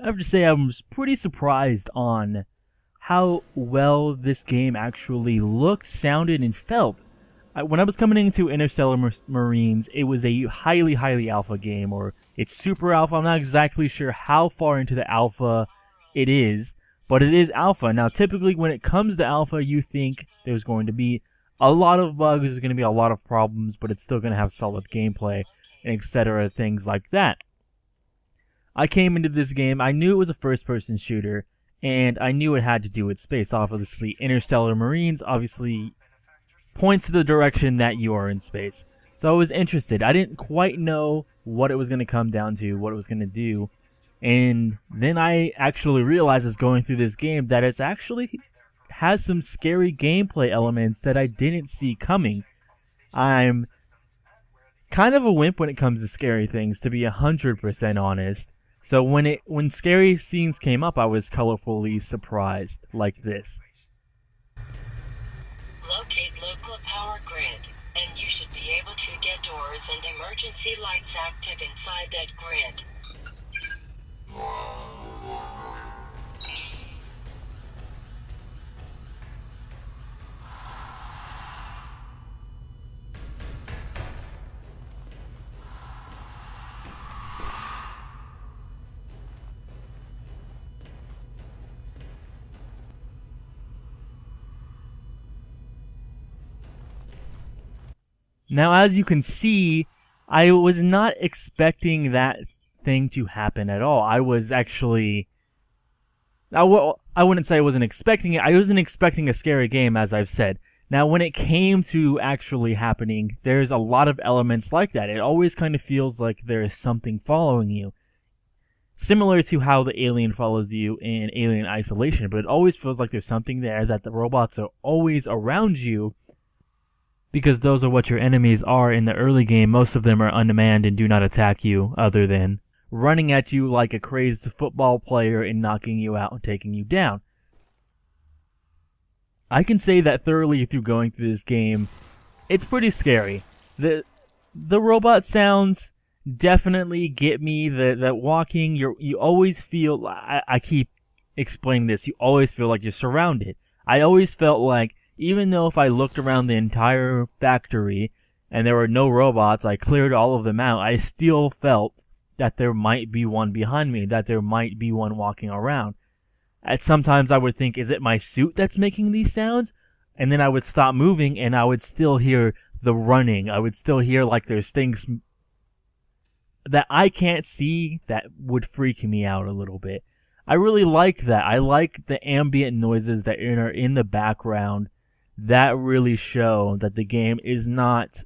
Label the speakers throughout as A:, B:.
A: I have to say I was pretty surprised on how well this game actually looked, sounded, and felt. When I was coming into Interstellar Marines, it was a highly alpha game, or it's super alpha. I'm not exactly sure how far into the alpha it is, but it is alpha. Now, typically when it comes to alpha, you think there's going to be a lot of bugs, there's going to be a lot of problems, but it's still going to have solid gameplay, and etc., things like that. I came into this game, I knew it was a first-person shooter, and I knew it had to do with space. Obviously, Interstellar Marines obviously points to the direction that you are in space. So I was interested. I didn't quite know what it was going to come down to, what it was going to do. And then I actually realized as going through this game that it actually has some scary gameplay elements that I didn't see coming. I'm kind of a wimp when it comes to scary things, to be 100% honest. So when scary scenes came up, I was colorfully surprised, like this.
B: Locate local power grid, and you should be able to get doors and emergency lights active inside that grid.
A: Now, as you can see, I was not expecting that thing to happen at all. I was actually... I wouldn't say I wasn't expecting it. I wasn't expecting a scary game, as I've said. Now, when it came to actually happening, there's a lot of elements like that. It always kind of feels like there is something following you. Similar to how the alien follows you in Alien Isolation, but it always feels like there's something there, that the robots are always around you, because those are what your enemies are in the early game. Most of them are unmanned and do not attack you, other than running at you like a crazed football player and knocking you out and taking you down. I can say that thoroughly through going through this game, it's pretty scary. The robot sounds definitely get me. The walking, you always feel, I keep explaining this, you always feel like you're surrounded. I always felt like, even though if I looked around the entire factory and there were no robots, I cleared all of them out, I still felt that there might be one behind me, that there might be one walking around. And sometimes I would think, is it my suit that's making these sounds? And then I would stop moving and I would still hear the running. I would still hear like there's things that I can't see that would freak me out a little bit. I really like that. I like the ambient noises that are in the background that really show that the game is not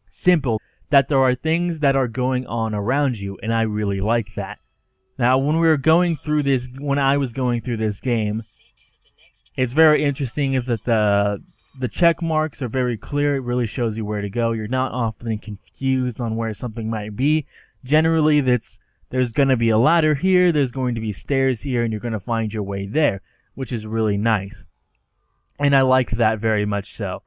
A: simple, that there are things that are going on around you, and I really like that. Now, when I was going through this game, it's very interesting is that the check marks are very clear. It really shows you where to go. You're not often confused on where something might be. Generally, there's going to be a ladder here, there's going to be stairs here, and you're going to find your way there, which is really nice. And I like that very much so.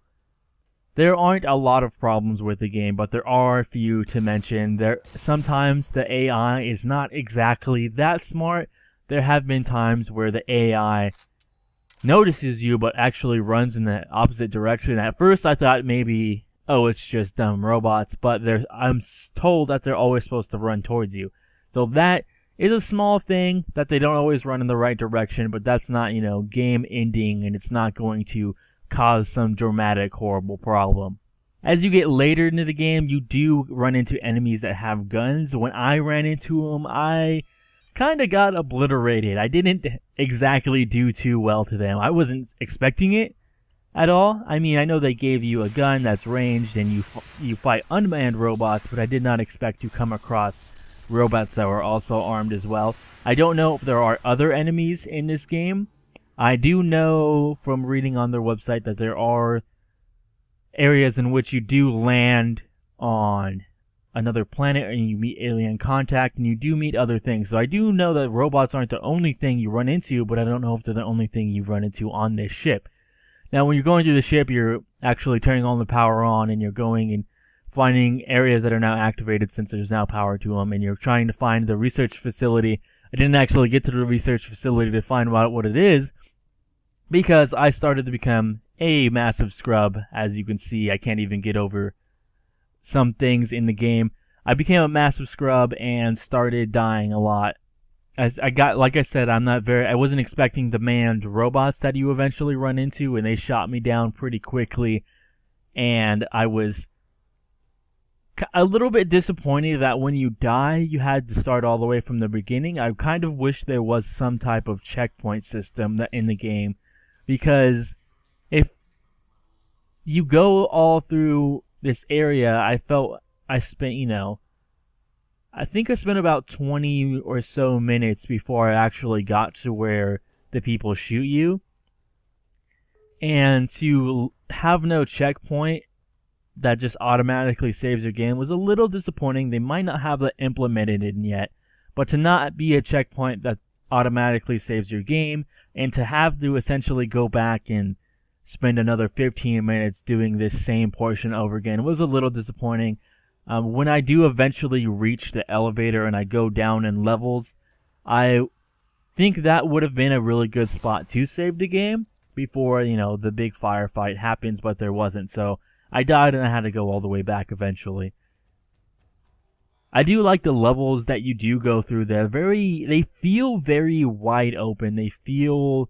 A: There aren't a lot of problems with the game, but there are a few to mention. Sometimes the AI is not exactly that smart. There have been times where the AI notices you, but actually runs in the opposite direction. At first, I thought maybe, oh, it's just dumb robots, but I'm told that they're always supposed to run towards you. So that is a small thing, that they don't always run in the right direction, but that's not, game ending, and it's not going to cause some dramatic, horrible problem. As you get later into the game, you do run into enemies that have guns. When I ran into them, I kind of got obliterated. I didn't exactly do too well to them. I wasn't expecting it at all. I mean, I know they gave you a gun that's ranged and you fight unmanned robots, but I did not expect to come across robots that were also armed as well. I don't know if there are other enemies in this game. I do know from reading on their website that there are areas in which you do land on another planet and you meet alien contact and you do meet other things. So I do know that robots aren't the only thing you run into, but I don't know if they're the only thing you run into on this ship. Now, when you're going through the ship, you're actually turning on the power on and you're going and finding areas that are now activated since there's now power to them, and you're trying to find the research facility I didn't actually get to the research facility to find out what it is because I started to become a massive scrub. As you can see, I can't even get over some things in the game. I became a massive scrub and started dying a lot. As I got, like I said, I wasn't expecting the manned robots that you eventually run into, and they shot me down pretty quickly. And I was a little bit disappointed that when you die, you had to start all the way from the beginning. I kind of wish there was some type of checkpoint system in the game, because if you go all through this area, I felt I spent, I think I spent about 20 or so minutes before I actually got to where the people shoot you. And to have no checkpoint that just automatically saves your game was a little disappointing. They might not have that implemented in yet. But to not be a checkpoint that automatically saves your game, and to have to essentially go back and spend another 15 minutes doing this same portion over again was a little disappointing. When I do eventually reach the elevator and I go down in levels, I think that would have been a really good spot to save the game before, the big firefight happens, but there wasn't. So I died and I had to go all the way back eventually. I do like the levels that you do go through. They feel very wide open. They feel,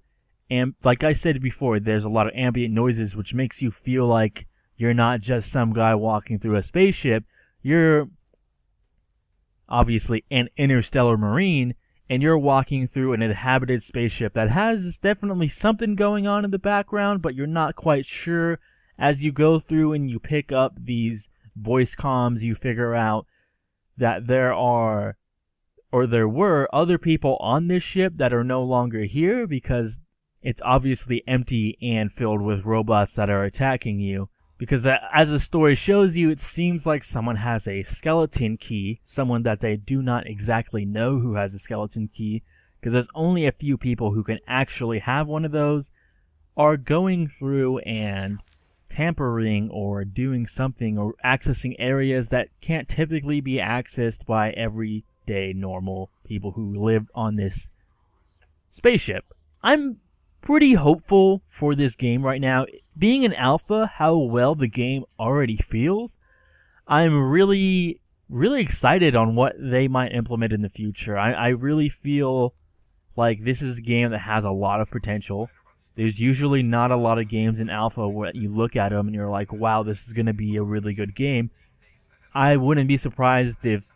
A: like I said before, there's a lot of ambient noises, which makes you feel like you're not just some guy walking through a spaceship. You're obviously an interstellar marine, and you're walking through an inhabited spaceship that has definitely something going on in the background, but you're not quite sure. As you go through and you pick up these voice comms, you figure out that there were other people on this ship that are no longer here, because it's obviously empty and filled with robots that are attacking you. Because as the story shows you, it seems like someone has a skeleton key, someone that they do not exactly know who has a skeleton key, because there's only a few people who can actually have one of those, are going through and tampering or doing something or accessing areas that can't typically be accessed by everyday normal people who live on this spaceship. I'm pretty hopeful for this game right now. Being an alpha, how well the game already feels, I'm really, really excited on what they might implement in the future. I really feel like this is a game that has a lot of potential. There's usually not a lot of games in alpha where you look at them and you're like, wow, this is going to be a really good game. I wouldn't be surprised if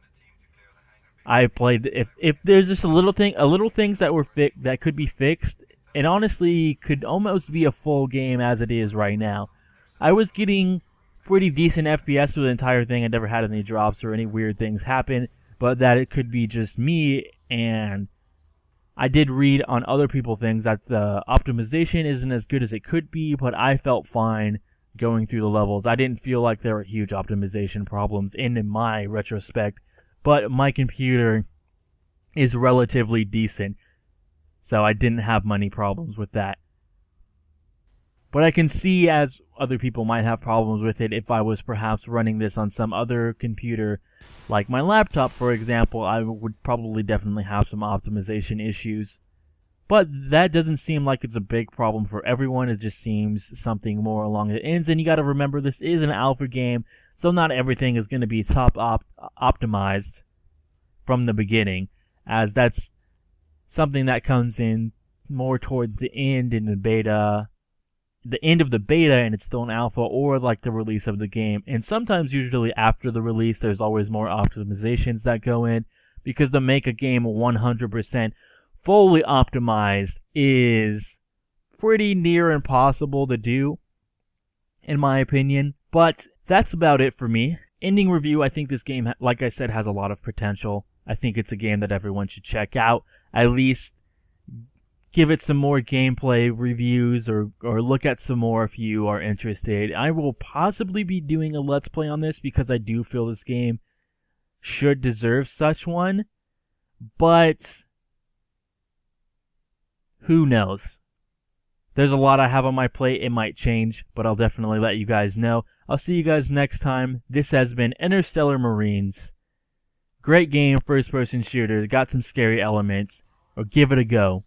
A: if there's just a little things that could be fixed. It honestly could almost be a full game as it is right now. I was getting pretty decent FPS through the entire thing. I never had any drops or any weird things happen, but that it could be just me. And I did read on other people things that the optimization isn't as good as it could be, but I felt fine going through the levels. I didn't feel like there were huge optimization problems in my retrospect, but my computer is relatively decent, so I didn't have many problems with that. But I can see as other people might have problems with it if I was perhaps running this on some other computer, like my laptop, for example. I would probably definitely have some optimization issues. But that doesn't seem like it's a big problem for everyone. It just seems something more along the ends. And you gotta remember, this is an alpha game, so not everything is going to be top optimized from the beginning, as that's something that comes in more towards the end in the beta, the end of the beta, and it's still an alpha, or like the release of the game. And sometimes, usually after the release, there's always more optimizations that go in, because to make a game 100% fully optimized is pretty near impossible to do, in my opinion. But that's about it for me. Ending review, I think this game, like I said, has a lot of potential. I think it's a game that everyone should check out. At least give it some more gameplay reviews, or look at some more if you are interested. I will possibly be doing a Let's Play on this, because I do feel this game should deserve such one. But who knows? There's a lot I have on my plate. It might change, but I'll definitely let you guys know. I'll see you guys next time. This has been Interstellar Marines. Great game, first-person shooter. Got some scary elements. Or give it a go.